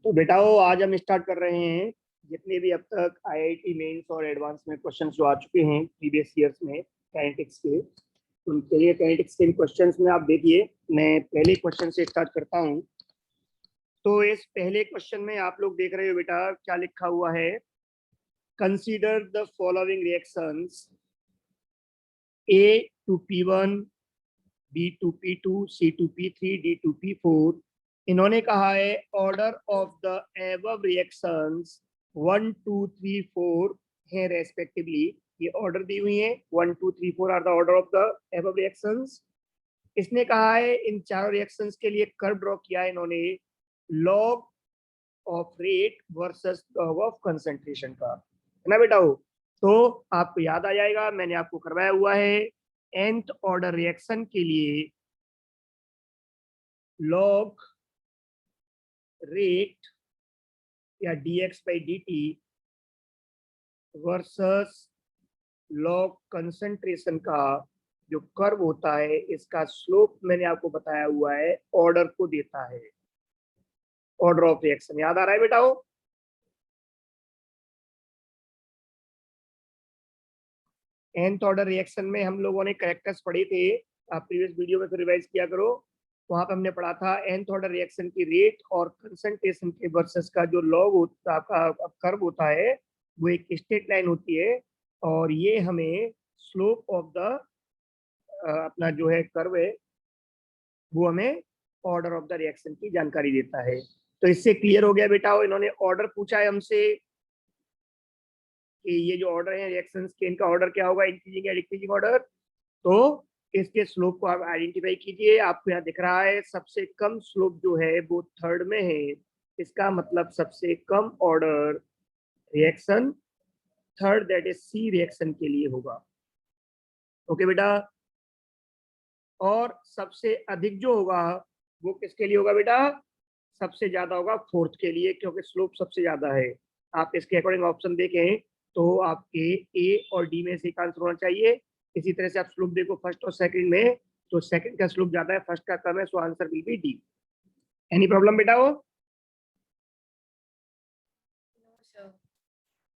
तो बेटाओ आज हम स्टार्ट कर रहे हैं जितने भी अब तक आईआईटी मेंस और एडवांस में क्वेश्चंस जो आ चुके हैं प्रीवियस ईयर्स में काइनेटिक्स के, तो चलिए काइनेटिक्स के क्वेश्चंस में आप देखिए। मैं पहले क्वेश्चन से स्टार्ट करता हूं। तो इस पहले क्वेश्चन में आप लोग देख रहे हो बेटा क्या लिखा हुआ है। Consider the following reactions A to P1, B to P2, C to P3, D to P4। इन्होंने कहा है order of the above reactions 1, 2, 3, 4 है रेस्पेक्टिवली। ये ऑर्डर दी हुई है 1, 2, 3, 4 are the order of the above reactions. इसने कहा है इन चारों रिएक्शंस के लिए कर्व ड्रॉ किया है इन्होंने log of rate versus log of concentration का, है ना बेटा। हो तो आपको याद आ जाएगा, मैंने आपको करवाया हुआ है nth ऑर्डर रिएक्शन के लिए लॉग रेट या dx/dt वर्सेस लॉग कंसंट्रेशन का जो कर्व होता है इसका स्लोप मैंने आपको बताया हुआ है ऑर्डर को देता है। ऑर्डर ऑफ रिएक्शन याद आ रहा है बेटा। हो nth ऑर्डर रिएक्शन में हम लोगों ने कैरेक्टर्स पढ़े थे, आप प्रीवियस वीडियो में फिर रिवाइज किया करो। वहां पे हमने पढ़ा था nth ऑर्डर रिएक्शन की रेट और कंसंट्रेशन के वर्सेस का जो लॉग होता का कर्व होता है वो एक स्ट्रेट लाइन होती है, और ये हमें स्लोप ऑफ द अपना जो है कर्व है वो हमें ऑर्डर ऑफ द रिएक्शन की जानकारी देता है। तो इससे क्लियर हो गया बेटा। हो इन्होंने ऑर्डर पूछा है हमसे कि ये जो ऑर्डर है रिएक्शंस के इनका ऑर्डर क्या होगा, इंक्रीजिंग या डिक्रीजिंग ऑर्डर। तो इसके स्लोप को आप आइडेंटिफाई कीजिए। आपको यहाँ दिख रहा है सबसे कम स्लोप जो है वो थर्ड में है, इसका मतलब सबसे कम order reaction third that is C reaction के लिए होगा। ओके बेटा। और सबसे अधिक जो होगा वो किसके लिए होगा बेटा, सबसे ज्यादा होगा फोर्थ के लिए, क्योंकि स्लोप सबसे ज्यादा है। आप इसके अकॉर्डिंग ऑप्शन देखें तो आपके ए और डी में से एक आंसर होना चाहिए। इसी तरह से आप स्लोप देखो फर्स्ट और सेकंड में, तो सेकंड का स्लोप ज्यादा है, फर्स्ट का कम है, सो answer will B D. Any problem बेटा। हो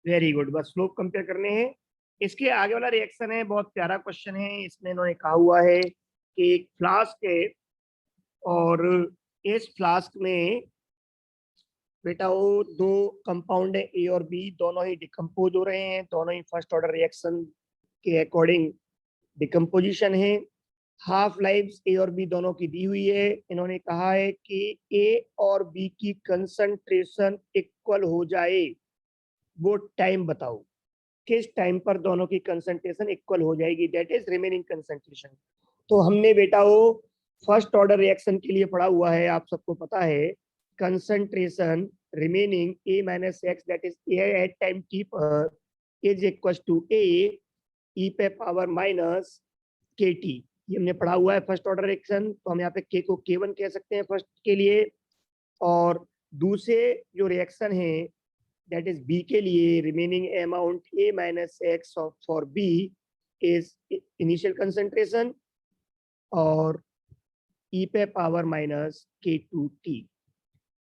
वेरी गुड, बस स्लोप कंपेयर करने हैं। इसके आगे वाला रिएक्शन है बहुत प्यारा क्वेश्चन है। इसमें इन्होंने कहा हुआ है कि एक फ्लास्क है और इस फ्लास्क में बेटा वो दो कंपाउंड है ए और बी, दोनों ही डिकम्पोज हो रहे हैं, दोनों ही फर्स्ट ऑर्डर रिएक्शन के अकॉर्डिंग डिकम्पोजिशन है। हाफ लाइफ ए और बी दोनों की दी हुई है। इन्होंने कहा है कि ए और बी की कंसंट्रेशन इक्वल हो जाए, वो टाइम बताओ किस टाइम पर दोनों की कंसंट्रेशन इक्वल हो जाएगी, दैट इज रिमेनिंग कंसंट्रेशन। तो हमने बेटा वो फर्स्ट ऑर्डर रिएक्शन के लिए पढ़ा हुआ है, आप सबको पता है concentration remaining A minus X that is A at time T पर is equal to A E पे पावर माइनस के टी। ये हमने पढ़ा हुआ है फर्स्ट ऑर्डर रिएक्शन। तो हम यहाँ पे के को K1 कह सकते हैं फर्स्ट के लिए, और दूसरे जो रिएक्शन है दैट इज बी के लिए remaining amount A minus X for B is initial concentration और ई पे पावर माइनस K2T।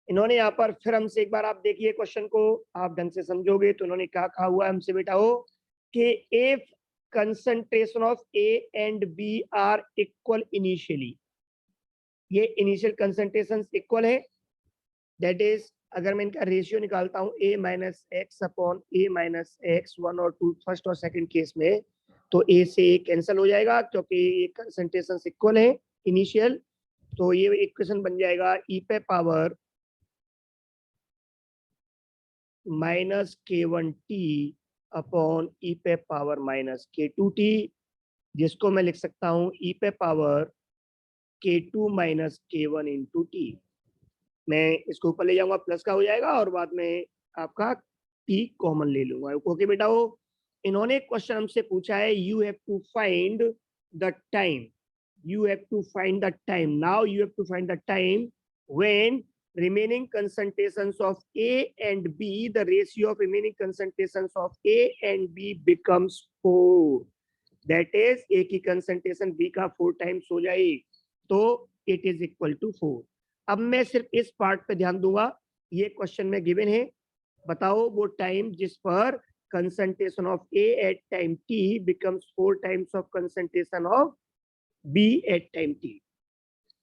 इन्होंने यहाँ पर फिर हमसे एक बार आप देखिए क्वेश्चन को, आप ढंग से समझोगे तो इन्होंने क्या कहा हुआ है हमसे बेटा हो कि if concentration of A and B are equal initially, ये इनिशियल कंसंट्रेशन इक्वल है, दैट इज अगर मैं इनका रेशियो निकालता हूँ A minus X upon A minus X 1 और 2 फर्स्ट और सेकंड केस में, तो ए से ए कैंसिल हो जाएगा क्योंकि ये कंसंट्रेशन इक्वल है इनिशियल। तो ये इक्वेशन बन जाएगा ई पे पावर माइनस K1T अपॉन ई पे पावर माइनस K2T, जिसको मैं लिख सकता हूँ ई पे power K2 minus K1 into T. मैं इसको ऊपर ले जाऊंगा प्लस का हो जाएगा और बाद में आपका T कॉमन ले लूंगा। ओके बेटा। हो इन्होंने क्वेश्चन हमसे पूछा है you have to find the time, you have to find the time, now you have to find the time when remaining concentrations of A and B, the ratio of remaining concentrations of A and B becomes 4, that is A की concentration B का 4 times हो जाए तो it is equal to 4। अब मैं सिर्फ इस part पे ध्यान दूंगा ये क्वेश्चन में गिवन है, बताओ वो टाइम जिस पर concentration of A at time T becomes 4 times of concentration of B at time T.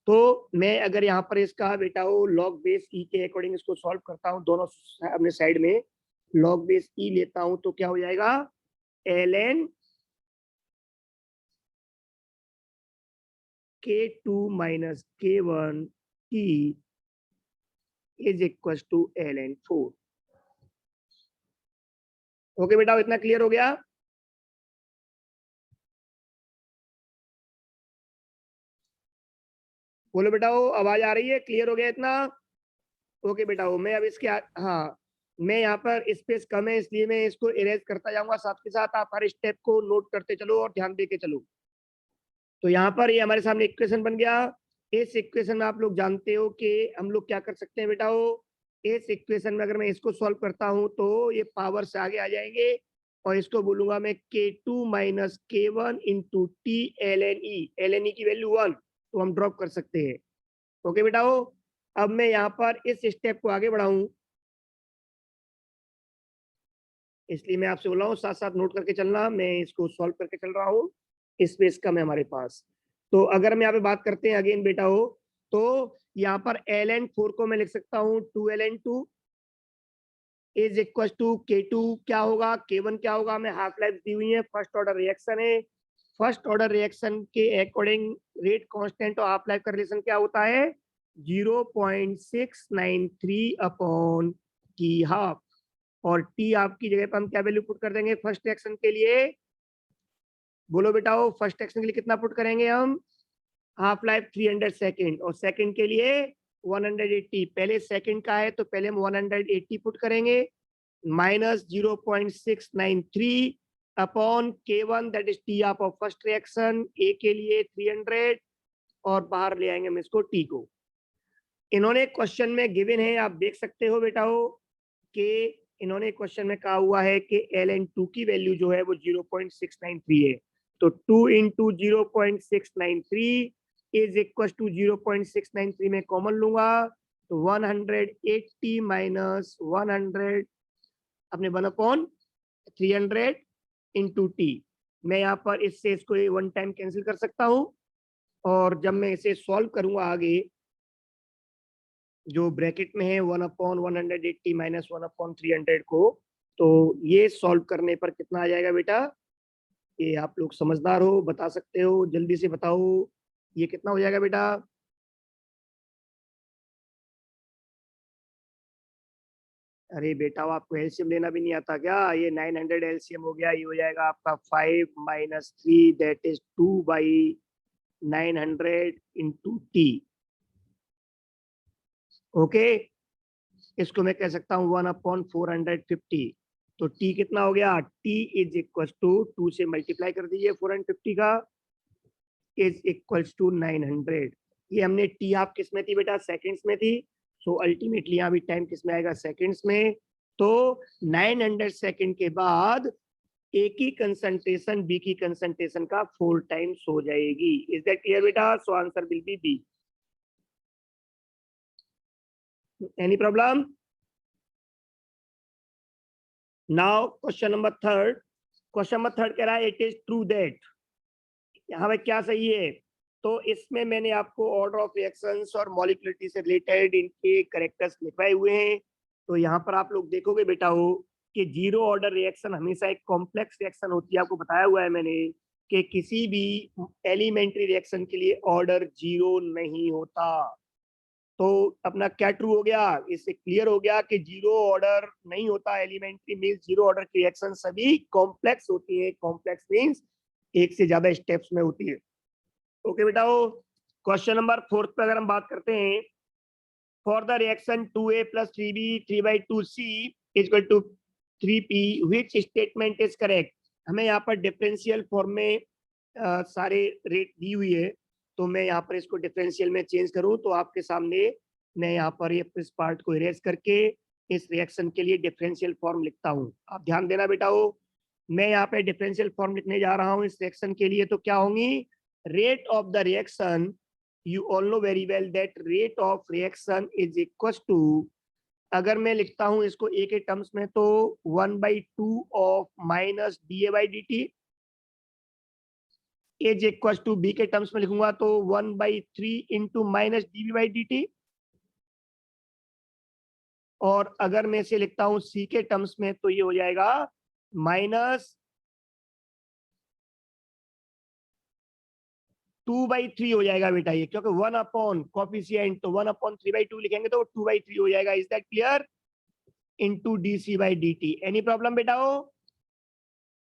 तो मैं अगर यहाँ पर इसका बेटा वो लॉग बेस ई के अकॉर्डिंग इसको सॉल्व करता हूँ, दोनों अपने साइड में लॉग बेस ई लेता हूँ, तो क्या हो जाएगा, L N K2 minus K1 T is equals to ln4। Okay बेटा, इतना क्लियर हो गया? बोलो बेटा, आवाज आ रही है? क्लियर हो गया इतना? ओके बेटा, मैं अब इसके हाँ, मैं यहाँ पर स्पेस कम है इसलिए मैं इसको इरेज करता जाऊंगा, साथ के साथ आप हर स्टेप को नोट करते चलो और ध्यान दे के चलो। तो यहाँ पर ये हमारे सामने इक्वेशन बन गया। इस इक्वेशन में आप लोग जानते हो कि हम लोग क्या कर सकते हैं बेटा, इस इक्वेशन में अगर मैं इसको सॉल्व करता हूं तो ये पावर से आगे आ जाएंगे और इसको बोलूंगा मैं K2 minus K1 into T L N E की वैल्यू 1, तो हम ड्रॉप कर सकते हैं। ओके बेटा, अब मैं यहाँ पर इस स्टेप को आगे बढ़ाऊं, इसलिए मैं आपसे बोल रहा हूँ साथ साथ नोट करके चलना, मैं इसको सॉल्व करके चल रहा हूँ, स्पेस कम है हमारे पास। तो अगर हम यहाँ पे बात करते हैं अगेन बेटा तो यहाँ पर ln4 को मैं लिख सकता हूँ 2ln2 is equal to K2 क्या होगा, K1 क्या होगा, मैं हाफ लाइफ दी हुई है, फर्स्ट ऑर्डर रिएक्शन है, फर्स्ट ऑर्डर रिएक्शन के अकॉर्डिंग रेट कांस्टेंट और हाफ लाइफ का रिलेशन क्या होता है, 0.693 अपॉन टी हाफ, और टी आपकी जगह पर हम क्या वैल्यू पुट कर देंगे फर्स्ट रिएक्शन के लिए, बोलो बेटा, फर्स्ट रिएक्शन के लिए कितना पुट करेंगे हम, हाफ लाइफ 300 सेकेंड, और सेकेंड के लिए 180, पहले सेकेंड का है तो पहले हम 180 पुट करेंगे, minus 0.693 upon K1 that is T of first reaction, A के लिए 300 और बाहर ले आएंगे हम इसको टी को। इन्होंने क्वेश्चन में गिवन है, आप देख सकते हो बेटा कि इन्होंने क्वेश्चन में कहा हुआ है कि ln2 की वैल्यू जो है वो 0.693 है, तो 2 इंटू 0.693 इज इक्वल टू 0.693 में कॉमन लूंगा तो 180 माइनस 100 अपने 1/300 इंटू टी। मैं यहाँ पर इससे इसको वन टाइम कैंसिल कर सकता हूँ, और जब मैं इसे सॉल्व करूंगा आगे जो ब्रैकेट में है 1/180 माइनस 1/300 को, तो ये सॉल्व करने पर कितना आ जाएगा बेटा, ये आप लोग समझदार हो, बता सकते हो, जल्दी से बताओ ये कितना हो जाएगा बेटा। अरे बेटा, आपको एलसीएम लेना भी नहीं आता क्या, ये 900 एलसीएम हो गया, ये हो जाएगा आपका 5 minus 3 that is 2/900 into T. Okay, इसको मैं कह सकता हूँ 1/450, तो टी कितना हो गया, टी इज इक्वल टू 2 से मल्टीप्लाई कर दीजिए 450 का, इज इक्वल टू 900। ये हमने टी आप किस में थी बेटा, सेकंड्स में थी, सो अल्टीमेटली यहाँ भी टाइम किस में आएगा, सेकंड्स में। तो 900 सेकंड के बाद ए की कंसंट्रेशन बी की कंसंट्रेशन का 4 टाइम्स हो जाएगी। इज दैट क्लियर बेटा? So answer will be B. Any problem? Now question number third. Question number third कह रहा है इट इज ट्रू दैट, यहाँ पे क्या सही है, तो इसमें मैंने आपको ऑर्डर ऑफ रिएक्शंस और मॉलिक्युलरिटी से रिलेटेड इनके करेक्टर्स लिखवाए हुए हैं। तो यहाँ पर आप लोग देखोगे बेटा कि जीरो ऑर्डर रिएक्शन हमेशा एक कॉम्प्लेक्स रिएक्शन होती है, आपको बताया हुआ है मैंने कि किसी भी एलिमेंट्री रिएक्शन के लिए ऑर्डर जीरो नहीं होता। तो अपना क्या ट्रू हो गया, इससे क्लियर हो गया कि जीरो ऑर्डर नहीं होता, एलिमेंट्री मींस जीरो ऑर्डर की रिएक्शन सभी कॉम्प्लेक्स होती है, कॉम्प्लेक्स मींस एक से ज्यादा स्टेप्स में होती है। ओके बेटा, क्वेश्चन नंबर फोर्थ पे अगर हम बात करते हैं, for the reaction 2a plus 3b 3/2c equal to 3p which statement is correct. हमें यहाँ पर डिफरेंशियल फॉर्म में सारे रेट दी हुई है, तो मैं यहाँ पर इसको डिफरेंशियल में चेंज करूँ तो आपके सामने मैं यहाँ पर ये इस पार्ट को इरेज करके इस रिएक्शन के लिए डिफरेंशियल फॉर्म लिखता हूँ। आप ध्यान देना बेटा, मैं यहाँ पे डिफरेंशियल फॉर्म लिखने जा रहा हूँ इस रिएक्शन के लिए, तो क्या होंगी, rate of the reaction, you all know very well that rate of reaction is equals to अगर मैं लिखता हूं इसको ए के टर्म्स में तो 1/2 of minus D A by D T is equal to B के टर्म्स में लिखूंगा तो 1/3 into minus D B by D T. और अगर मैं इसे लिखता हूं सी के टर्म्स में तो ये हो जाएगा माइनस 2/3 हो जाएगा बेटा ये, क्योंकि 1 अपॉन कॉफिशिएंट तो 1/3/2 लिखेंगे तो 2/3 हो जाएगा। Is that clear? Into D C by D T. Any problem बेटा हो?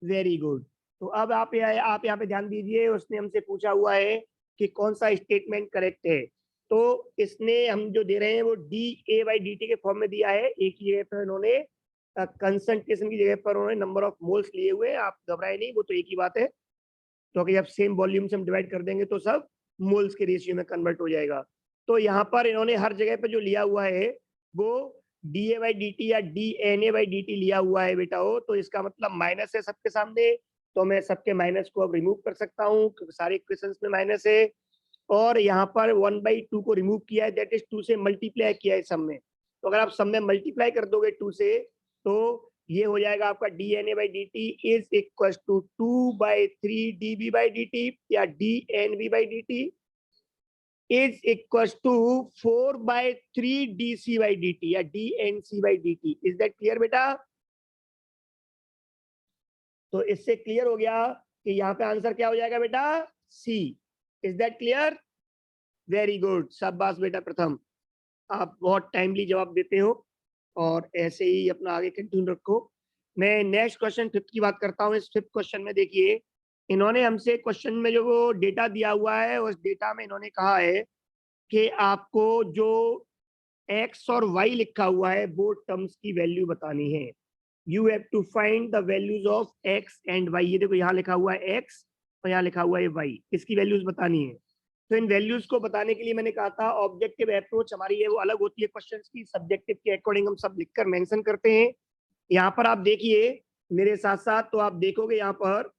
Very good. तो अब आप यहाँ पे ध्यान दीजिए, उसने हमसे पूछा हुआ है कि कौन सा स्टेटमेंट करेक्ट है। तो इसने हम जो दे रहे हैं वो D A by D T के फॉर्म में दिया है। एक ही जगह पर इन्होंने कंसंट्रेशन की जगह पर उन्होंने नंबर ऑफ मोल्स लिए हुए हैं। आप घबराए नहीं, वो तो एक ही बात है, क्योंकि जब सेम वॉल्यूम से हम डिवाइड कर देंगे तो सब मोल्स के रेशियो में कन्वर्ट हो जाएगा। तो यहाँ पर इन्होंने हर जगह पे जो लिया हुआ है वो D A by D T या D N A by D T लिया हुआ है बेटा हो। तो इसका मतलब माइनस है सबके सामने, तो मैं सबके माइनस को अब रिमूव कर सकता हूँ क्योंकि सारे इक्वेशंस में माइनस है। और यहाँ पर 1/2 को रिमूव किया है, दैट इज 2 से मल्टीप्लाई किया है सब में। तो अगर आप सब में मल्टीप्लाई कर दोगे 2 से तो ये हो जाएगा आपका D N A by D T is equal to 2/3 D B by D T या D N B by D T is equal to 4/3 D C by D T या D N C by D T. Is that clear बेटा? तो इससे clear हो गया कि यहाँ पे आंसर क्या हो जाएगा बेटा? C. Is that clear? Very good, शाबाश बेटा प्रथम, आप बहुत टाइमली जवाब देते हो और ऐसे ही अपना आगे कंटिन्यू रखो। मैं नेक्स्ट क्वेश्चन फिफ्थ की बात करता हूँ। इस फिफ्थ क्वेश्चन में देखिए, इन्होंने हमसे क्वेश्चन में जो वो डेटा दिया हुआ है उस डेटा में इन्होंने कहा है कि आपको जो x और y लिखा हुआ है वो टर्म्स की वैल्यू बतानी है। You have to find the values of x and y। ये देखो यहाँ लिखा हुआ है x और यहाँ लिखा हुआ है y, इसकी वैल्यूज बतानी है। तो इन वैल्यूज को बताने के लिए मैंने कहा था ऑब्जेक्टिव अप्रोच हमारी है वो अलग होती है क्वेश्चंस की, सब्जेक्टिव के अकॉर्डिंग हम सब लिखकर मेंशन करते हैं। यहाँ पर आप देखिए मेरे साथ साथ, तो आप देखोगे यहाँ पर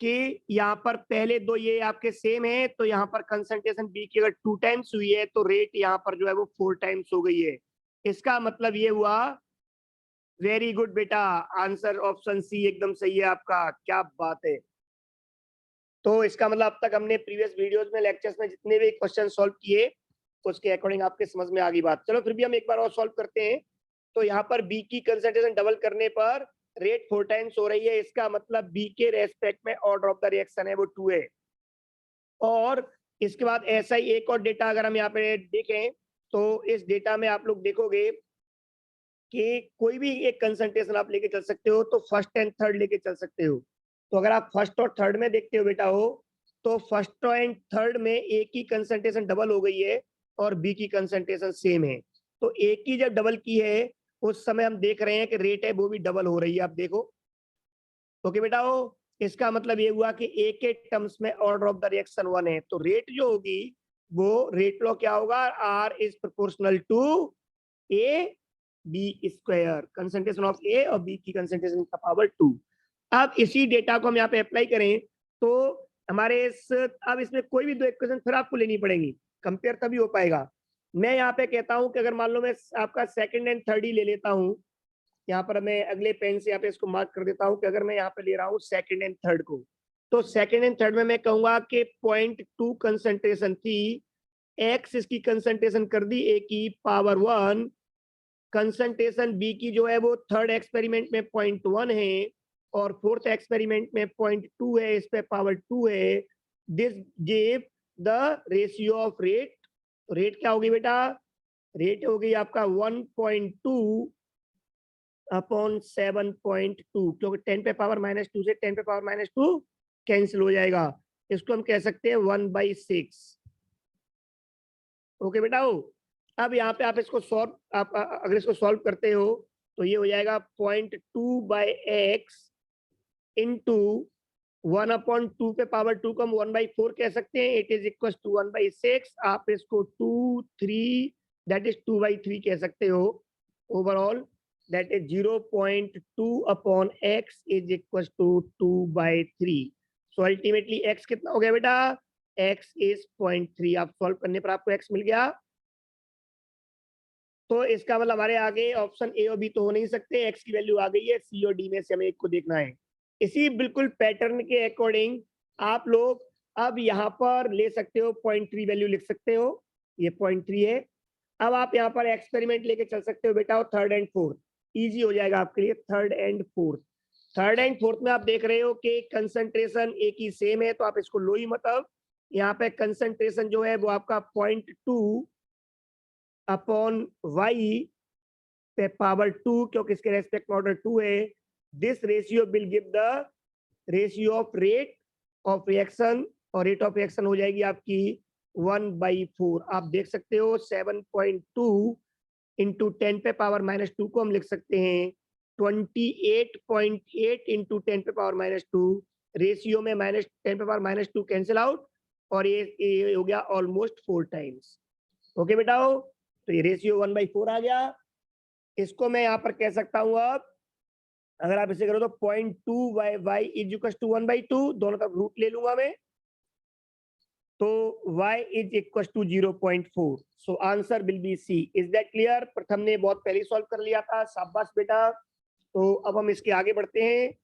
कि यहाँ पर पहले दो ये आपके सेम है, तो यहाँ पर कंसंट्रेशन बी की अगर 2 टाइम्स हुई है तो रेट यहाँ पर जो है वो 4 टाइम्स हो गई है। इसका मतलब ये हुआ, वेरी गुड बेटा, आंसर ऑप्शन सी एकदम सही है आपका, क्या बात है। तो इसका मतलब अब तक हमने प्रीवियस वीडियोस में लेक्चर्स में जितने भी क्वेश्चन सॉल्व किए उसके अकॉर्डिंग आपके समझ में आ गई बात। चलो फिर भी हम एक बार और सॉल्व करते हैं। तो यहाँ पर बी की कंसंट्रेशन डबल करने पर रेट 4 टाइम्स हो रही है, इसका मतलब बी के रेस्पेक्ट में ऑर्डर ऑफ द रिएक्शन है वो 2 है। और इसके बाद ऐसा ही एक और डेटा अगर हम यहाँ पे देखें तो इस डेटा में आप लोग देखोगे कि कोई भी एक कंसंट्रेशन आप लेके चल सकते हो, तो फर्स्ट एंड थर्ड लेके चल सकते हो। तो अगर आप फर्स्ट और थर्ड में देखते हो बेटा हो तो फर्स्ट एंड थर्ड में ए की कंसंट्रेशन डबल हो गई है और बी की कंसंट्रेशन सेम है। तो ए की जब डबल की है उस समय हम देख रहे हैं कि रेट है वो भी डबल हो रही है, आप देखो। ओके बेटा हो, इसका मतलब ये हुआ कि ए के टर्म्स में ऑर्डर ऑफ द रिएक्शन 1 है, तो रेट जो होगी वो रेट लॉ क्या होगा? R is proportional to A B square, concentration of A और बी की कंसंट्रेशन का पावर 2। अब इसी डेटा को हम यहाँ पे अप्लाई करें तो हमारे अब इसमें कोई भी दो इक्वेशन फिर आपको लेनी पड़ेगी, कंपेयर तभी हो पाएगा। मैं यहाँ पे कहता हूँ कि अगर मान लो मैं आपका सेकंड एंड थर्ड ही ले लेता हूँ, यहाँ पर मैं अगले पेन से यहाँ पे इसको मार्क कर देता हूँ कि अगर मैं यहाँ पे ले रहा हूँ सेकंड एंड थर्ड को, तो सेकंड एंड थर्ड में मैं कहूंगा कि 0.2 कंसंट्रेशन थी, एक्स इसकी कंसंट्रेशन कर दी ए की पावर 1, कंसंट्रेशन बी की जो है वो थर्ड एक्सपेरिमेंट में 0.1 है और फोर्थ एक्सपेरिमेंट में 0.2 है, इस पे पावर 2 है। This give the ratio of rate. Rate क्या होगी बेटा? रेट होगी आपका 1.2 अपॉन 7.2, क्योंकि 10 पे पावर -2 से 10 पे पावर -2 कैंसिल हो जाएगा। इसको हम कह सकते हैं 1/6। ओके बेटा हो, अब यहाँ पे आप इसको सॉल्व, आप अगर इसको सॉल्व करते हो तो ये हो जाएगा 0.2/x इंटू 1/2 पे पावर 2 को हम 1/4 कह सकते हैं, इट इज इक्वल टू 1/6। आप इसको 2 3 दैट इज 2/3 कह सकते हो। Overall that is 0.2 upon x is equal to 2/3। So ultimately x कितना हो गया बेटा? x is 0.3। आप सॉल्व करने पर आपको x मिल गया। तो इसका मतलब हमारे आगे ऑप्शन ए और बी तो हो नहीं सकते, एक्स की वैल्यू आ गई है, सी और डी में से हमें एक को देखना है। इसी बिल्कुल पैटर्न के अकॉर्डिंग आप लोग अब यहाँ पर ले सकते हो 0.3 वैल्यू लिख सकते हो, ये 0.3 है। अब आप यहाँ पर एक्सपेरिमेंट लेके चल सकते हो बेटा, थर्ड एंड फोर्थ इजी हो जाएगा आपके लिए। थर्ड एंड फोर्थ में आप देख रहे हो कि कंसंट्रेशन एक ही सेम है, तो आप इसको लो ही मतलब। यहाँ पे कंसंट्रेशन जो है वो आपका 0.2 अपॉन वाई पे पावर 2, क्योंकि इसके रेस्पेक्ट में ऑर्डर 2 है। This ratio will give the ratio of rate of reaction, और रेट ऑफ रिएक्शन हो जाएगी आपकी 1/4। आप देख सकते हो 7.2 इंटू 10 पे पावर -2 को हम लिख सकते हैं 28.8 इंटू 10 पे पावर -2। रेशियो में -10 पे पावर -2 कैंसिल आउट, और ये हो गया ऑलमोस्ट 4 टाइम्स। ओके बेटाओ, तो ये रेशियो 1/4 आ गया। इसको मैं यहाँ पर कह सकता हूँ अब, अगर आप इसे करो तो 0.2 y इज इक्वल टू 1/2, दोनों तरफ रूट ले लूंगा मैं, तो y is equal to 0.4। So answer will be C. Is that clear? Pratham ने बहुत पहले सॉल्व कर लिया था, शाबाश बेटा। तो अब हम इसके आगे बढ़ते हैं,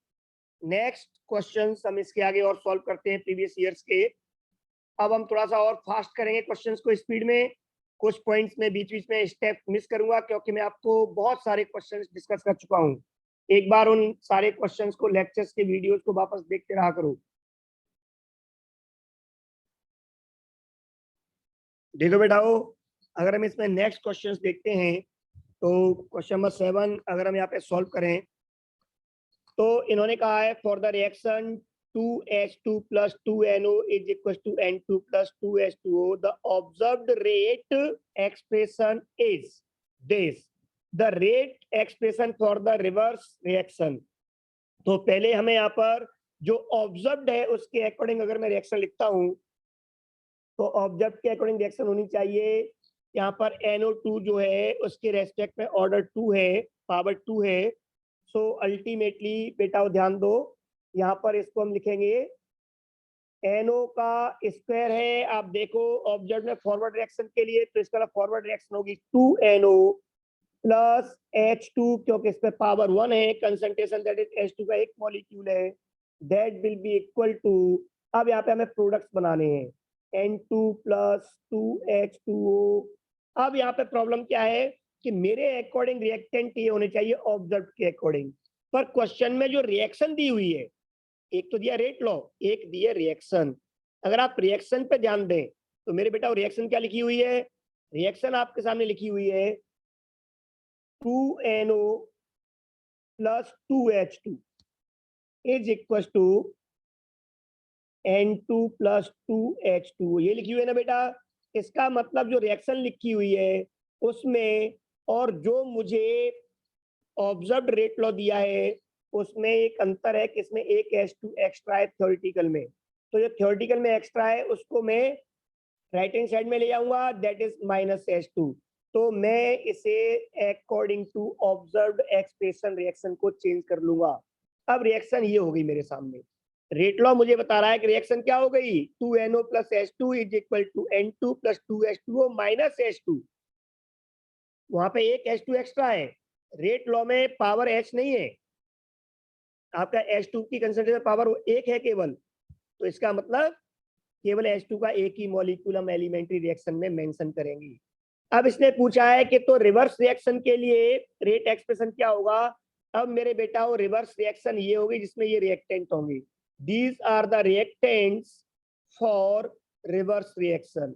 नेक्स्ट क्वेश्चंस हम इसके आगे और सॉल्व करते हैं प्रीवियस ईयर्स के। अब हम थोड़ा सा और फास्ट करेंगे क्वेश्चंस को स्पीड में, कुछ पॉइंट्स में बीच बीच में स्टेप मिस करूंगा, क्योंकि मैं आपको बहुत सारे क्वेश्चंस डिस्कस कर चुका हूं। एक बार उन सारे क्वेश्चंस को, लेक्चर्स के वीडियोस को वापस देखते रहा करो। देखो बेटाओ, अगर हम इसमें नेक्स्ट क्वेश्चंस देखते हैं, तो क्वेश्चन नंबर 7 अगर हम यहाँ पे सॉल्व करें, तो इन्होंने कहा है for the reaction 2H2 plus 2NO is equal to N2 plus 2H2O, the observed rate expression is this, the rate expression for the reverse reaction। तो पहले हमें यहाँ पर जो ऑब्जर्व्ड है उसके अकॉर्डिंग अगर मैं रिएक्शन लिखता हूँ, तो ऑब्जर्व के अकॉर्डिंग रिएक्शन होनी चाहिए। यहाँ पर NO2 जो है उसके रेस्पेक्ट में ऑर्डर 2 है, पावर 2 है। सो अल्टीमेटली बेटा ध्यान दो, यहाँ पर इसको हम लिखेंगे NO का स्क्वायर है। आप देखो ऑब्जर्व में फॉरवर्ड रिएक्शन के लिए, तो इसका फॉरवर्ड रिएक्शन होगी 2NO प्लस H2, क्योंकि इस पे पावर 1 है, कंसंट्रेशन दैट इज H2 का एक मॉलिक्यूल है, that will be equal to, अब यहाँ पे हमें प्रोडक्ट्स बनाने हैं, N2 प्लस 2H2O। अब यहाँ पे प्रॉब्लम क्या है कि मेरे अकॉर्डिंग रिएक्टेंट ये होने चाहिए ऑब्जर्व के अकॉर्डिंग, पर क्वेश्चन में जो रिएक्शन दी हुई है, एक तो दिया रेट लॉ, एक दिया रिएक्शन। अगर आप रिएक्शन पे ध्यान दें तो मेरे बेटा रिएक्शन क्या लिखी हुई है, रिएक्शन आपके सामने लिखी हुई है 2NO plus 2H2 is equal to N2 plus 2H2, ये लिखी हुई है ना बेटा। इसका मतलब जो रिएक्शन लिखी हुई है उसमें और जो मुझे ऑब्जर्व्ड रेट लॉ दिया है उसमें एक अंतर है कि इसमें एक H2 एक्स्ट्रा है थ्योरेटिकल में। तो जो थ्योरेटिकल में एक्स्ट्रा है उसको मैं राइट हैंड साइड में ले जाऊंगा, दैट इज -H2। तो मैं इसे according to observed expression reaction को चेंज कर लूंगा। अब रिएक्शन ये हो गई मेरे सामने, रेट लॉ मुझे बता रहा है कि रिएक्शन क्या हो गई, 2NO plus H2 is equal to N2 plus 2H2O minus H2। वहां पे एक H2 एक्स्ट्रा है, रेट लॉ में पावर H नहीं है, आपका H2 की कंसंट्रेशन पावर 1 है केवल, तो इसका मतलब केवल H2 का एक ही मॉलिक्यूल हम एलिमेंट्री रिएक्शन में मेंशन करेंगे। अब इसने पूछा है कि तो रिवर्स रिएक्शन के लिए रेट एक्सप्रेशन क्या होगा। अब मेरे बेटा वो रिवर्स रिएक्शन ये होगी जिसमें ये रिएक्टेंट होंगे, these are the reactants for reverse reaction.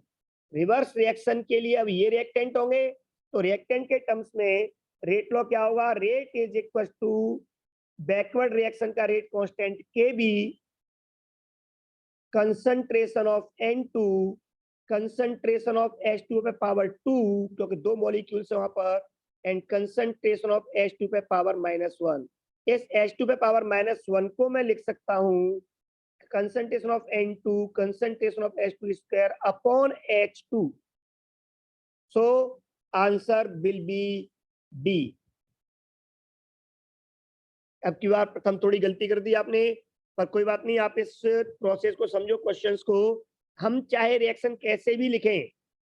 Reverse reaction के लिए अब ये रिएक्टेंट होंगे, तो रिएक्टेंट के टर्म्स में रेट लॉ क्या होगा, rate is equal to backward reaction का rate constant KB, concentration of N2, concentration of H2 पे पावर 2, क्योंकि दो मॉलिक्यूल्स है वहां पर, एंड कंसंट्रेशन ऑफ H2 पे पावर -1। इस H2 पे पावर -1 को मैं लिख सकता हूं concentration of N2 concentration of H2 square upon H2। So answer will B D. अब की बार प्रथम थोड़ी गलती कर दी आपने, पर कोई बात नहीं, आप इस प्रोसेस को समझो, क्वेश्चंस को। हम चाहे रिएक्शन कैसे भी लिखें,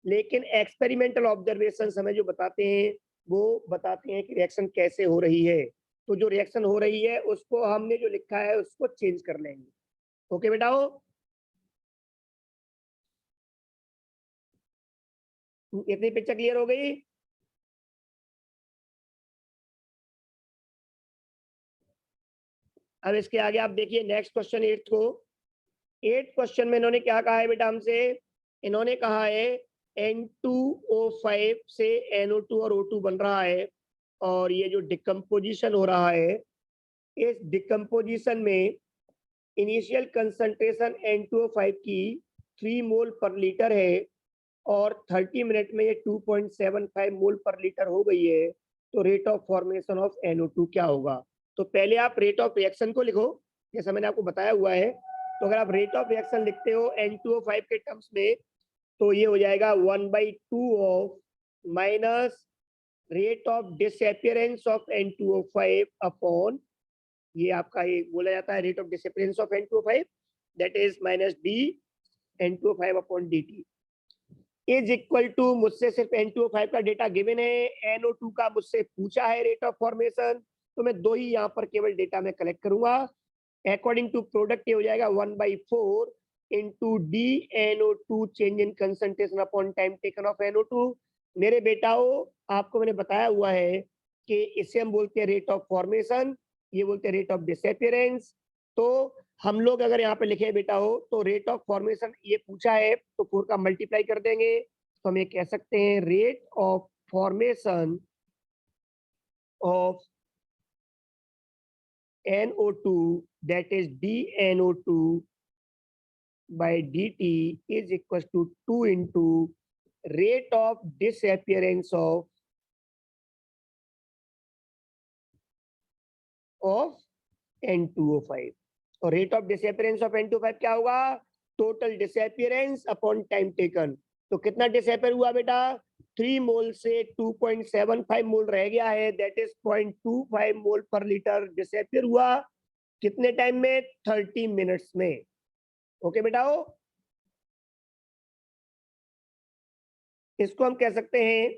लेकिन एक्सपेरिमेंटल ऑब्जर्वेशन हमें जो बताते हैं वो बताते हैं कि रिएक्शन कैसे हो रही है। तो जो रिएक्शन हो रही है उसको हमने जो लिखा है उसको चेंज कर लेंगे। ओके बेटाओ, इतनी पिक्चर क्लियर हो गई। अब इसके आगे आप देखिए नेक्स्ट क्वेश्चन 8 को। 8 क्वेश्चन में इन्होंने क्या कहा है बेटा हमसे, इन्होंने कहा है N2O5 से NO2 और O2 बन रहा है और ये जो डिकम्पोजिशन हो रहा है, इस डिकम्पोजिशन में इनिशियल कंसंट्रेशन N2O5 की 3 मोल पर लीटर है और 30 मिनट में ये 2.75 मोल पर लीटर हो गई है। तो rate of formation of NO2 क्या होगा? तो पहले आप रेट ऑफ रिएक्शन को लिखो, जैसा मैंने आपको बताया हुआ है। तो अगर आप रेट ऑफ रिएक्शन लिखते हो N2O5 के टर्म्स में, तो ये हो जाएगा 1/2 of minus rate of disappearance of N2O5 upon, ये आपका ये बोला जाता है rate of disappearance of N2O5, that is minus d N2O5 upon dt is equal to, मुझसे सिर्फ N2O5 का डेटा गिवन है, NO2 का मुझसे पूछा है रेट ऑफ फॉर्मेशन, तो मैं दो ही यहाँ पर केवल डेटा में कलेक्ट करूंगा। अकॉर्डिंग टू प्रोडक्ट ये हो जाएगा 1/4 into D NO2 change in concentration upon time taken of NO2। मेरे बेटाओ, आपको मैंने बताया हुआ है कि इसे हम बोलते हैं रेट ऑफ फॉर्मेशन, ये बोलते हैं रेट ऑफ डिसअपियरेंस। तो हम लोग अगर यहाँ पे लिखे बेटा हो तो रेट ऑफ फॉर्मेशन ये पूछा है तो 4 का मल्टीप्लाई कर देंगे, तो हम ये कह सकते हैं rate of formation of NO2 that is dNO2 by dt is equal to 2 into rate of disappearance of N2O5। और rate of disappearance of N2O5 क्या होगा? Total disappearance upon time taken. तो कितना डिसअपियर हुआ बेटा? 3 मोल से 2.75 मोल रह गया है, दैट इज 0.25 मोल पर लीटर डिसअपियर हुआ। कितने टाइम में? 30 मिनट्स में। ओके बेटाओ, इसको हम कह सकते हैं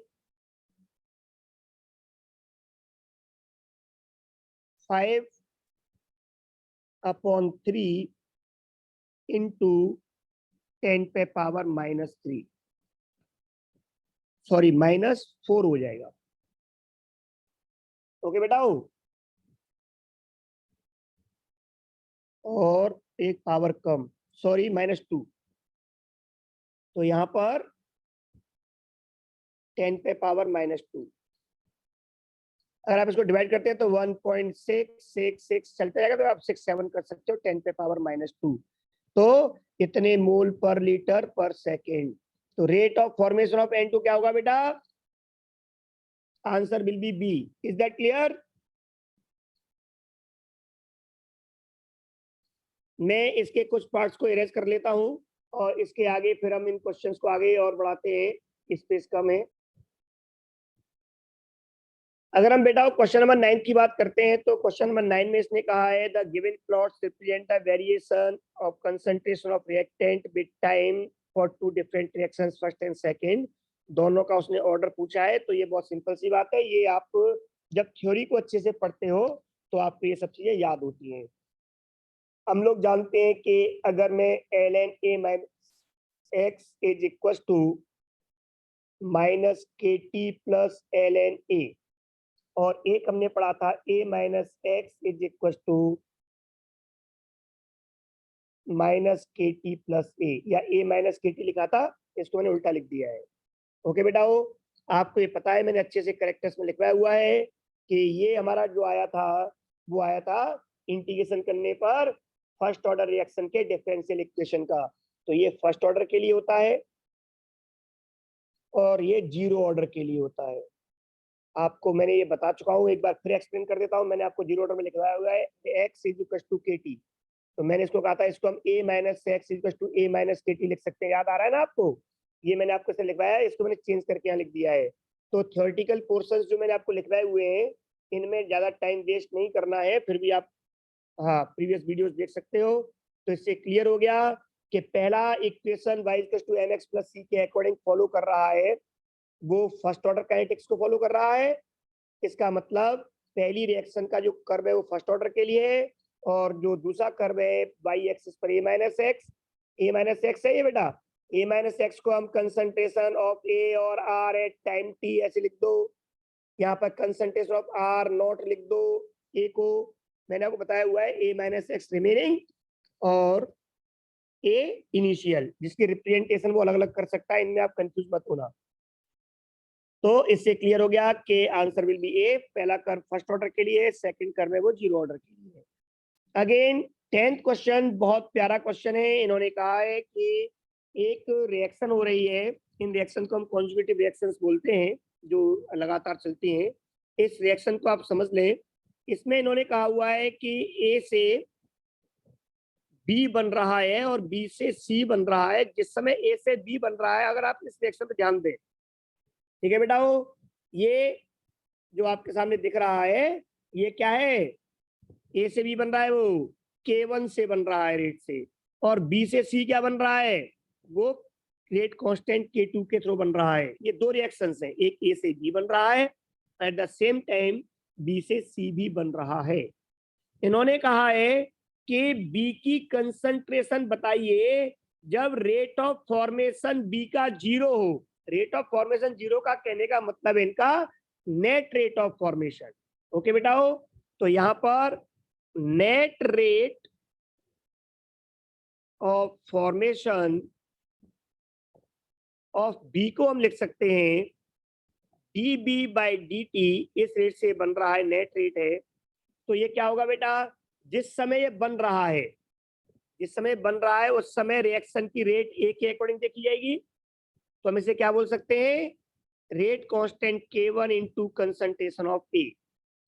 5/3 इंटू 10 पे पावर -3, सॉरी -4 हो जाएगा। ओके बेटाओ, और एक पावर कम, सॉरी -2, तो यहाँ पर 10 पे पावर -2। अगर आप इसको डिवाइड करते हैं तो 1.666 चलता जाएगा, तो आप 6-7 कर सकते हो 10 पे पावर -2। तो इतने मोल पर लीटर पर सेकेंड। तो rate of formation of N2 क्या होगा बेटा? Answer will be B. Is that clear? मैं इसके कुछ पार्ट्स को इरेज कर लेता हूं और इसके आगे फिर हम इन क्वेश्चंस को आगे और बढ़ाते हैं, स्पेस कम है। अगर हम बेटा क्वेश्चन नंबर 9 की बात करते हैं तो क्वेश्चन नंबर 9 में इसने कहा है the given plots represent the variation of concentration of reactant with time for two different reactions first and second. दोनों का उसने ऑर्डर पूछा है, तो ये बहुत सिंपल सी बात है, ये आप जब थ्योरी को अच्छे से पढ़ते हो तो आपको ये सब चीजें याद होती हैं। हम लोग जानते हैं कि अगर मैं ln a minus x is equal to -kt plus ln a, और एक हमने पढ़ा था a minus x is equal to -kt plus a, या a माइनस kt लिखा था, इसको मैंने उल्टा लिख दिया है। ओके बेटाओ, आपको ये पता है, मैंने अच्छे से करेक्टर्स में लिखवाया हुआ है कि ये हमारा जो आया था वो आया था इंटीग्रेशन करने पर फर्स्ट ऑर्डर रिएक्शन के डिफरेंशियल इक्वेशन का। तो ये फर्स्ट ऑर्डर के लिए होता है और ये जीरो ऑर्डर के लिए होता है। आपको मैंने ये बता चुका हूँ, एक बार फिर एक्सप्लेन कर देता हूँ। मैंने आपको जीरो ऑर्डर में लिखवाया हुआ है x is equal to kt, तो मैंने इसको कहा था, इसको हम a minus x is equal to a minus kt लिख सकते हैं। याद आ रहा है ना आपको? ये मैंने आपको इसे लिखवाया है, इसको मैंने चेंज करके यहाँ लिख दिया है। तो थ्योरेटिकल पोर्शंस जो मैंने आपको लिखवाए हुए हैं, इनमें ज्यादा टाइम वेस्ट नहीं करना है, फिर भी आप हाँ प्रीवियस वीडियोस देख सकते हो। तो इससे क्लियर हो गया कि पहला इक्वेशन y = mx + c के अकॉर्डिंग फॉलो कर रहा है, वो फर्स्ट ऑर्डर काइनेटिक्स को फॉलो कर रहा है। इसका मतलब पहली रिएक्शन का जो कर्व है वो फर्स्ट ऑर्डर के लिए है, और जो दूसरा कर्व है y एक्सिस पर a माइनस एक्स है ये बेटा। a माइनस एक्स को हम कंसंट्रेशन ऑफ a और r एट टाइम t ऐसे लिख दो। यहाँ पर कंसंट्रेशन ऑफ r नॉट लिख दो। a को मैंने आपको बताया हुआ है a माइनस एक्स रिमेनिंग और a इनिशियल, जिसकी रिप्रेजेंटेशन वो अलग अलग कर सकता है, इनमें आप कंफ्यूज मत होना। तो इससे क्लियर हो गया कि आंसर विल बी ए। पहला कर्व फर्स्ट ऑर्डर के लिए, सेकंड कर्व है वो जीरो ऑर्डर के लिए। अगेन 10th क्वेश्चन बहुत प्यारा क्वेश्चन है। इन्होंने कहा है कि एक रिएक्शन हो रही है, इन रिएक्शन को हम कॉन्जुगेटिव रिएक्शंस बोलते हैं, जो लगातार चलती हैं। इस रिएक्शन को आप समझ लें। इसमें इन्होंने कहा हुआ है कि ए से बी बन रहा है और बी से सी बन रहा है। जिस समय ए से बी बन रहा है, अगर आप इस रिएक्शन पर ध्यान दें, ठीक है बेटा, वो ये जो आपके सामने दिख रहा है ये क्या है, ए से बी बन रहा है वो K1 से बन रहा है रेट से, और बी से सी क्या बन रहा है, वो रेट कांस्टेंट K2 के थ्रू बन रहा है। ये दो रिएक्शंस हैं, एक ए से बी बन रहा है, at the same time B से सी भी बन रहा है। इन्होंने कहा है कि बी की कंसंट्रेशन बताइए जब रेट ऑफ फॉर्मेशन बी का जीरो हो। रेट ऑफ फॉर्मेशन जीरो का कहने का मतलब इनका net rate of formation. Okay बेटाओ, तो यहां पर net rate of formation of B को हम लिख सकते हैं dB/dt। इस रेट से बन रहा है, नेट रेट है। तो ये क्या होगा बेटा, जिस समय ये बन रहा है, जिस समय बन रहा है उस समय रिएक्शन की रेट ए के अकॉर्डिंग देखी जाएगी। तो हम इसे क्या बोल सकते हैं, rate constant K1 into concentration of A.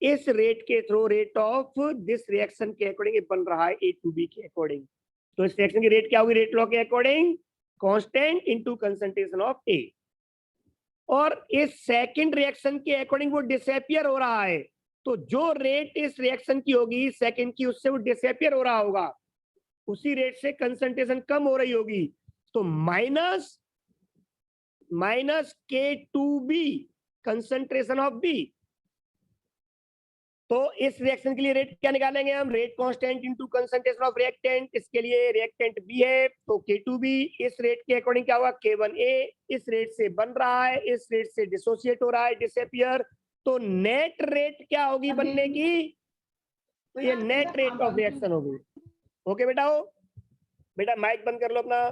इस रेट के through rate of this reaction के अकॉर्डिंग बन रहा है ए टू बी के अकॉर्डिंग। तो इस रिएक्शन की रेट क्या होगी, रेट लॉ के according constant into concentration of A. और इस सेकंड रिएक्शन के अकॉर्डिंग वो डिसअपियर हो रहा है। तो जो रेट इस रिएक्शन की होगी सेकंड की, उससे वो डिसअपियर हो रहा होगा, उसी रेट से कंसंट्रेशन कम हो रही होगी। तो minus K2B concentration of B. तो इस रिएक्शन के लिए रेट क्या निकालेंगे हम, rate constant into concentration of reactant. इसके लिए रिएक्टेंट बी है तो K2B। इस रेट के अकॉर्डिंग क्या होगा, K1A। इस रेट से बन रहा है, इस रेट से डिसोसिएट हो रहा है, डिसअपियर। तो नेट रेट क्या होगी बनने की, तो ये नेट रेट ऑफ रिएक्शन होगी। ओके बेटा, बेटा माइक बंद कर लो अपना।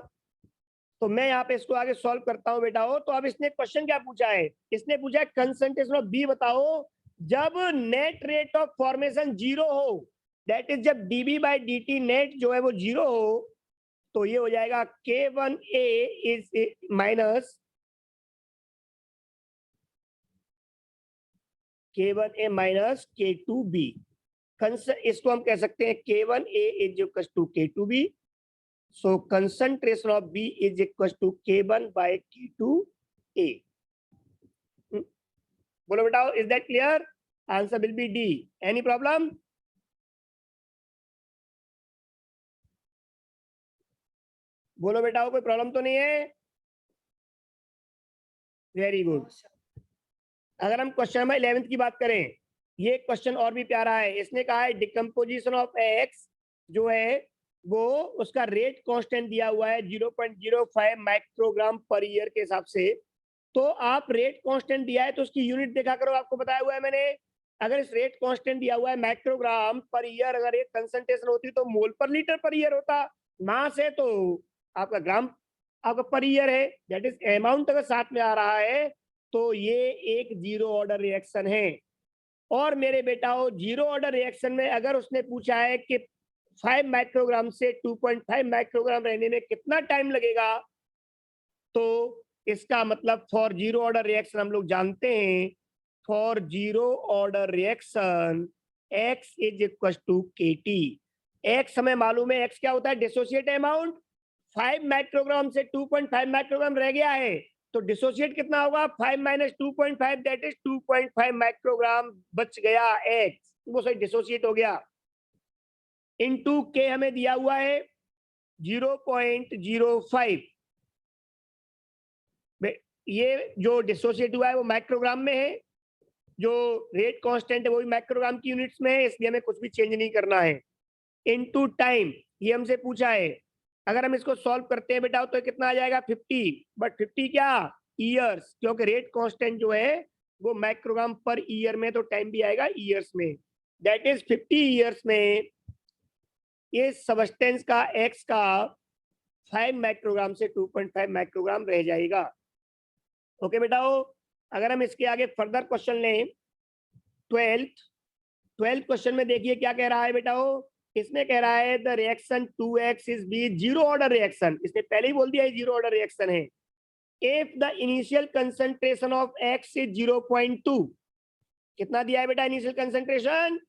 तो मैं यहाँ पे इसको आगे सॉल्व करता हूँ बेटा। तो अब इसने क्वेश्चन क्या पूछा है, इसने पूछा है कंसंट्रेशन ऑफ बी बताओ जब net rate of formation zero हो, दैट इज जब dB/dt नेट जो है वो जीरो हो। तो ये हो जाएगा K1A is minus K1A minus K2B। इसको हम कह सकते हैं K1A is equal to K2B। So concentration of B is equal to K1/K2A. बोलो बेटा, is that clear? Answer will be D. Any problem? बोलो बेटा, कोई प्रॉब्लम तो नहीं है? Very good. अगर हम क्वेश्चन नंबर 11 की बात करें, ये क्वेश्चन और भी प्यारा है। इसने कहा है डिकम्पोजिशन ऑफ एक्स जो है वो उसका रेट कांस्टेंट दिया हुआ है 0.05 माइक्रोग्राम पर ईयर के हिसाब से। तो आप रेट कांस्टेंट दिया है तो उसकी यूनिट देखा करो, आपको बताया हुआ है मैंने। अगर इस रेट कांस्टेंट दिया हुआ है माइक्रोग्राम पर ईयर, अगर एक कंसंट्रेशन होती तो मोल पर लीटर पर ईयर होता। मास है तो आपका ग्राम आपका पर ईयर है, दैट इज अमाउंट अगर साथ में आ रहा है तो ये एक जीरो ऑर्डर रिएक्शन है। और मेरे बेटाओ जीरो ऑर्डर रिएक्शन में अगर उसने पूछा है कि 5 माइक्रोग्राम से 2.5 माइक्रोग्राम रहने में कितना टाइम लगेगा, तो इसका मतलब फॉर जीरो ऑर्डर रिएक्शन हम लोग जानते हैं, for zero order reaction x is equal to KT। x हमें मालूम है, x क्या होता है, डिसोसिएट अमाउंट। 5 माइक्रोग्राम से 2.5 माइक्रोग्राम रह गया है तो डिसोसिएट कितना होगा, 5 माइनस 2.5 दैट इज 2.5 माइक्रोग्राम बच गया x, वो सही डिसोसिएट हो गया। इनटू K हमें दिया हुआ है 0.05। ये जो डिसोसिएट हुआ है वो माइक्रोग्राम में है, जो रेट कांस्टेंट है वो भी माइक्रोग्राम की यूनिट्स में है, इसलिए हमें कुछ भी चेंज नहीं करना है। इनटू टाइम, ये हमसे पूछा है। अगर हम इसको सॉल्व करते हैं बेटा तो कितना आ जाएगा 50, बट 50 क्या ईयर्स, क्योंकि रेट कांस्टेंट जो है वो माइक्रोग्राम पर ईयर में, तो टाइम भी आएगा ईयर्स में। दैट इज 50 ईयर्स में ये सब्सटेंस का एक्स का 5 माइक्रोग्राम से 2.5 माइक्रोग्राम रह जाएगा। ओके बेटाओ, अगर हम इसके आगे फर्दर क्वेश्चन लें, 12th क्वेश्चन में देखिए क्या कह रहा है बेटाओ। इसमें कह रहा है the reaction 2x is B zero order reaction. इसने पहले ही बोल दिया है जीरो ऑर्डर रिएक्शन है। If the initial concentration of x is 0.2, कितना दिया है बेटा इनिशियल कंसंट्रेशन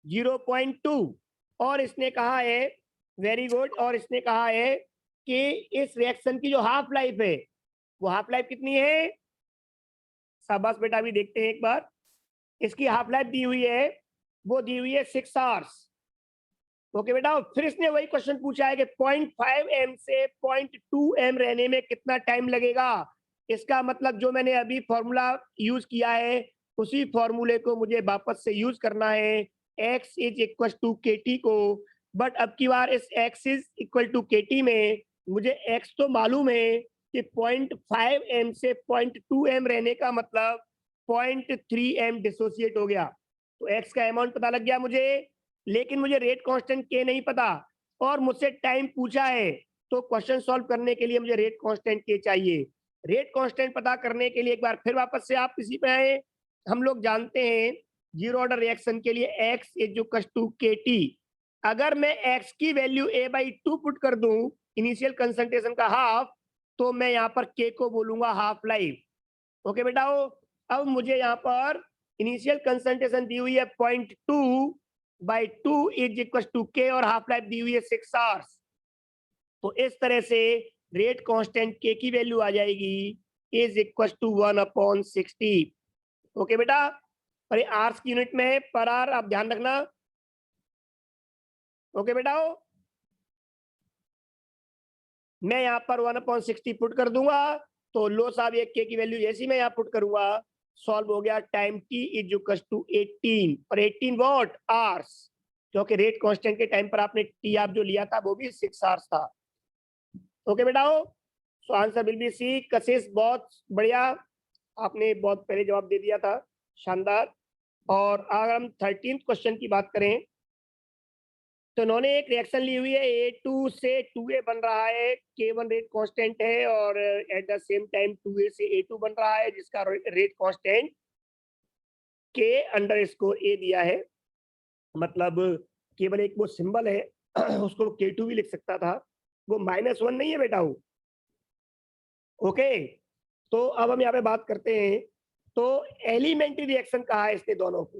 0.2, और इसने कहा है वेरी गुड, और इसने कहा है कि इस रिएक्शन की जो हाफ लाइफ है वो हाफ लाइफ कितनी है। शाबाश बेटा, अभी देखते हैं एक बार। इसकी हाफ लाइफ दी हुई है, वो दी हुई है 6 आवर्स। ओके बेटा, फिर इसने वही क्वेश्चन पूछा है कि 0.5 m से 0.2 m रहने में कितना टाइम लगेगा। इसका मतलब जो मैंने अभी फॉर्मूला यूज किया है उसी फॉर्मूले को मुझे वापस से यूज करना है, x is equal to kt को। बट अब की बार इस x is equal to kt में मुझे x तो मालूम है कि 0.5 m से 0.2 m रहने का मतलब 0.3 m डिसोसिएट हो गया, तो x का अमाउंट पता लग गया मुझे। लेकिन मुझे रेट कांस्टेंट के नहीं पता और मुझसे टाइम पूछा है, तो क्वेश्चन सॉल्व करने के लिए मुझे रेट कांस्टेंट के चाहिए। रेट कांस्टेंट पता करने के लिए एक बार फिर वापस से आप इसी पे आए। हम लोग जानते हैं जीरो ऑर्डर रिएक्शन के लिए x is equal to kt। अगर मैं x की वैल्यू a/2 पुट कर दूं, इनिशियल कंसंट्रेशन का हाफ, तो मैं यहाँ पर k को बोलूंगा हाफ लाइफ। ओके बेटाओ, अब मुझे यहाँ पर इनिशियल कंसंट्रेशन दी हुई है 0.2/2 इज इक्वल टू k, और हाफ लाइफ दी हुई है 6 आवर्स। तो इस तरह से रेट कांस्टेंट k की वैल्यू आ जाएगी इज इक्वल टू 1/60। ओके बेटा, और ये आवर्स की यूनिट में है, पर आवर आप ध्यान रखना। ओके बेटाओ, मैं यहाँ पर 1/60 पुट कर दूंगा, तो लो साहब ये k की वैल्यू जैसी मैं यहाँ पुट करूंगा सॉल्व हो गया। Time t is equal to 18, और 18 वॉट आवर्स, क्योंकि रेट कांस्टेंट के टाइम पर आपने t आप जो लिया था वो भी 6 आवर्स था। ओके बेटाओ, so answer will be C. Kashish बहुत बढ़िया, आपने बहुत पहले जवाब दे दिया था, शानदार। और अगर हम 13th क्वेश्चन की बात करें, तो उन्होंने एक रिएक्शन ली हुई है A2 से 2A बन रहा है, K1 रेट कांस्टेंट है, और eight the same time 2A से A2 बन रहा है जिसका रेट कांस्टेंट K_A दिया है। मतलब केवल एक वो सिंबल है उसको K2 भी लिख सकता था, वो -1 नहीं है बेटा वो। ओके, तो अब हम यहाँ पे बात करते हैं। तो एलिमेंट्री रिएक्शन कहा है इसने दोनों को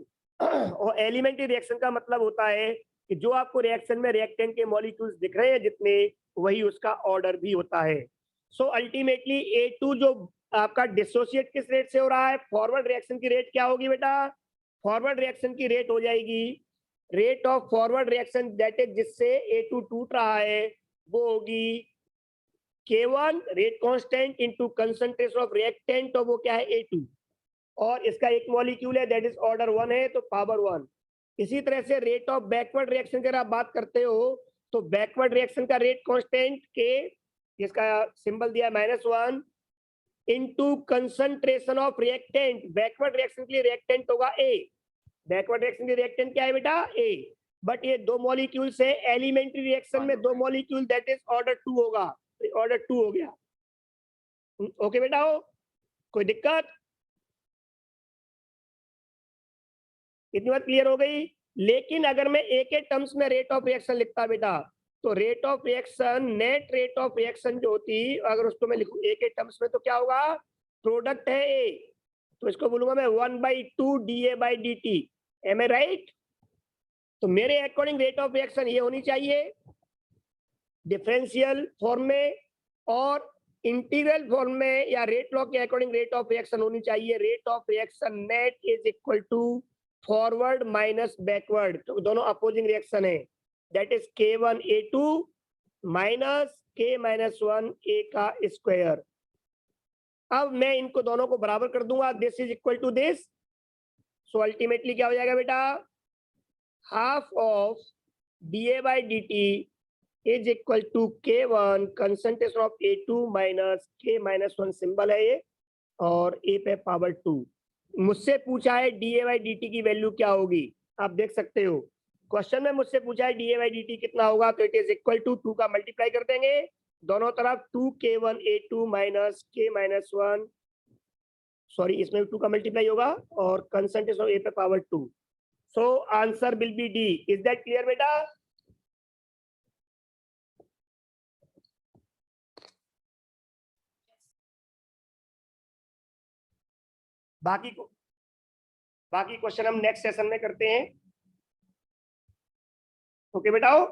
और एलिमेंट्री रिएक्शन का मतलब होता है कि जो आपको रिएक्शन में रिएक्टेंट के मॉलिक्यूल्स दिख रहे हैं जितने, वही उसका ऑर्डर भी होता है। सो अल्टीमेटली A2 जो आपका डिसोसिएट किस रेट से हो रहा है, फॉरवर्ड रिएक्शन की रेट क्या होगी बेटा, फॉरवर्ड रिएक्शन की रेट हो जाएगी rate of forward reaction, that is जिससे A2 टूट रहा है, वो होगी K1 rate constant into concentration of reactant, तो वो क्या है A2, और इसका एक मॉलिक्यूल है दैट इज ऑर्डर 1 है, तो पावर 1। इसी तरह से रेट ऑफ बैकवर्ड रिएक्शन की आप बात करते हो, तो बैकवर्ड रिएक्शन का रेट कांस्टेंट K, जिसका सिंबल दिया -1, into concentration of reactant. Backward reaction के लिए रिएक्टेंट होगा A, बैकवर्ड रिएक्शन के रिएक्टेंट क्या है बेटा A, बट ये दो मॉलिक्यूल से एलिमेंट्री रिएक्शन में दो मॉलिक्यूल दैट इज ऑर्डर 2 होगा, ऑर्डर 2 हो गया। ओके बेटा, हो कोई दिक्कत, इतनी बात क्लियर हो गई। लेकिन अगर मैं ए के टर्म्स में रेट ऑफ रिएक्शन लिखता बेटा, तो rate of reaction, net rate of reaction जो होती, अगर उसको मैं लिखूं ए के टर्म्स में, तो क्या होगा, प्रोडक्ट है ए, तो इसको बोलूंगा मैं 1/2 dA/dt। एम आई राइट? तो मेरे अकॉर्डिंग रेट ऑफ रिएक्शन ये होनी चाहिए डिफरेंशियल फॉर्म में, और इंटीग्रल फॉर्म में या रेट लॉ के अकॉर्डिंग रेट ऑफ रिएक्शन होनी चाहिए rate of reaction net is equal to forward minus backward, तो दोनों अपोजिंग रिएक्शन है। That is k1 a2 minus k minus 1 a का स्क्वायर। अब मैं इनको दोनों को बराबर कर दूंगा, this is equal to this, so ultimately क्या हो जाएगा बेटा, half of dA by dt is equal to k1 concentration of a2 minus k minus 1 symbol है ये, और a पे पावर 2। मुझसे पूछा है dA by dt की वैल्यू क्या होगी, आप देख सकते हो क्वेश्चन में मुझसे पूछा है dA by dt कितना होगा, तो इट इज इक्वल टू 2 का मल्टीप्लाई कर देंगे दोनों तरफ, 2k1 a2 minus k minus 1, sorry इसमें 2 का मल्टीप्लाई होगा, और कंसंट्रेशन ऑफ a पे power 2। So answer will B D. Is that clear बेटा? बाकी क्वेश्चन हम नेक्स्ट सेशन में करते हैं। ओके बेटाओ।